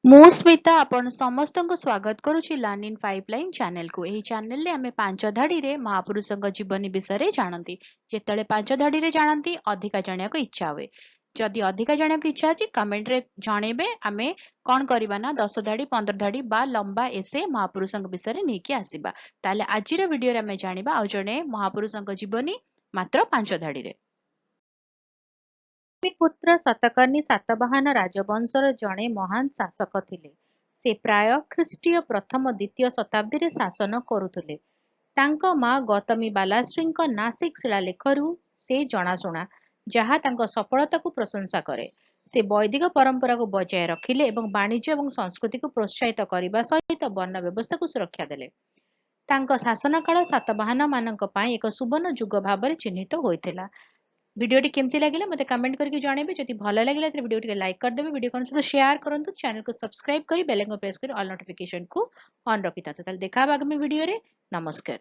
ମୁଁ ସ୍ମିତା ଆପଣ ସମସ୍ତଙ୍କୁ ସ୍ୱାଗତ କରୁଛି ଲର୍ନ ଇନ୍ ପାଇପଲାଇନ୍ ଚ୍ୟାନେଲକୁ। ଏହି ଚ୍ୟାନେଲରେ ଆମେ ପାଞ୍ଚ ଧାଡ଼ିରେ ମହାପୁରୁଷଙ୍କ ଜୀବନୀ ବିଷୟରେ ଜାଣନ୍ତି। ଯେତେବେଳେ ପାଞ୍ଚ ଧାଡ଼ିରେ ଜାଣନ୍ତି ଅଧିକା ଜାଣିବାକୁ ଇଚ୍ଛା ହୁଏ। ଯଦି ଅଧିକା ଜାଣିବାକୁ ଇଚ୍ଛା ଅଛି କମେଣ୍ଟରେ ଜଣେଇବେ। ଆମେ କ'ଣ କରିବା ନା 10 ଧାଡ଼ି 15 ଧାଡ଼ି ବା ଲମ୍ବା ଏସେ ମହାପୁରୁଷଙ୍କ ବିଷୟରେ ନେଇକି ଆସିବା। ତାହେଲେ ଆଜିର ଭିଡ଼ିଓରେ ଆମେ ଜାଣିବା ଆଉ ଜଣେ ମହାପୁରୁଷଙ୍କ ଜୀବନୀ ମାତ୍ର 5 ଧାଡ଼ିରେ। ପୁତ୍ର ଶତକର୍ଣ୍ଣି ସାତବାହନ ରାଜବଂଶର ଜଣେ ମହାନ ଶାସକ ଥିଲେ। ସେ ପ୍ରାୟ ଖ୍ରୀଷ୍ଟୀୟ ପ୍ରଥମ ଦ୍ୱିତୀୟ ଶତାବ୍ଦୀରେ ଶାସନ କରୁଥିଲେ। ତାଙ୍କ ମା ଗୌତମୀ ବାଲାଶ୍ରୀଙ୍କ ନାସିକ ଶିଳାଲେଖରୁ ସେ ଜଣାଶୁଣା, ଯାହା ତାଙ୍କ ସଫଳତାକୁ ପ୍ରଶଂସା କରେ। ସେ ବୈଦିକ ପରମ୍ପରାକୁ ବଜାୟ ରଖିଲେ ଏବଂ ବାଣିଜ୍ୟ ଏବଂ ସଂସ୍କୃତିକୁ ପ୍ରୋତ୍ସାହିତ କରିବା ସହିତ ବର୍ଣ୍ଣ ବ୍ୟବସ୍ଥାକୁ ସୁରକ୍ଷା ଦେଲେ। ତାଙ୍କ ଶାସନକାଳ ସାତବାହନମାନଙ୍କ ପାଇଁ ଏକ ସୁବର୍ଣ୍ଣ ଯୁଗ ଭାବରେ ଚିହ୍ନିତ ହୋଇଥିଲା। ଭିଡ଼ିଓଟି କେମିତି ଲାଗିଲା ମୋତେ କମେଣ୍ଟ କରିକି ଜଣାଇବେ। ଯଦି ଭଲ ଲାଗିଲା ତାହେଲେ ଭିଡ଼ିଓ ଟିକେ ଲାଇକ୍ କରିଦେବେ। ଭିଡ଼ିଓ କଣ ସହିତ ସେୟାର କରନ୍ତୁ। ଚ୍ୟାନେଲକୁ ସବସ୍କ୍ରାଇବ କରି ବେଲ୍ ଆଇକନ୍ ପ୍ରେସ୍ କରି ଅଲ୍ ନୋଟିଫିକେସନକୁ ଅନ୍ ରଖିଥାନ୍ତୁ। ତାହେଲେ ଦେଖା ହବା ଆଗାମୀ ଭିଡ଼ିଓରେ। ନମସ୍କାର।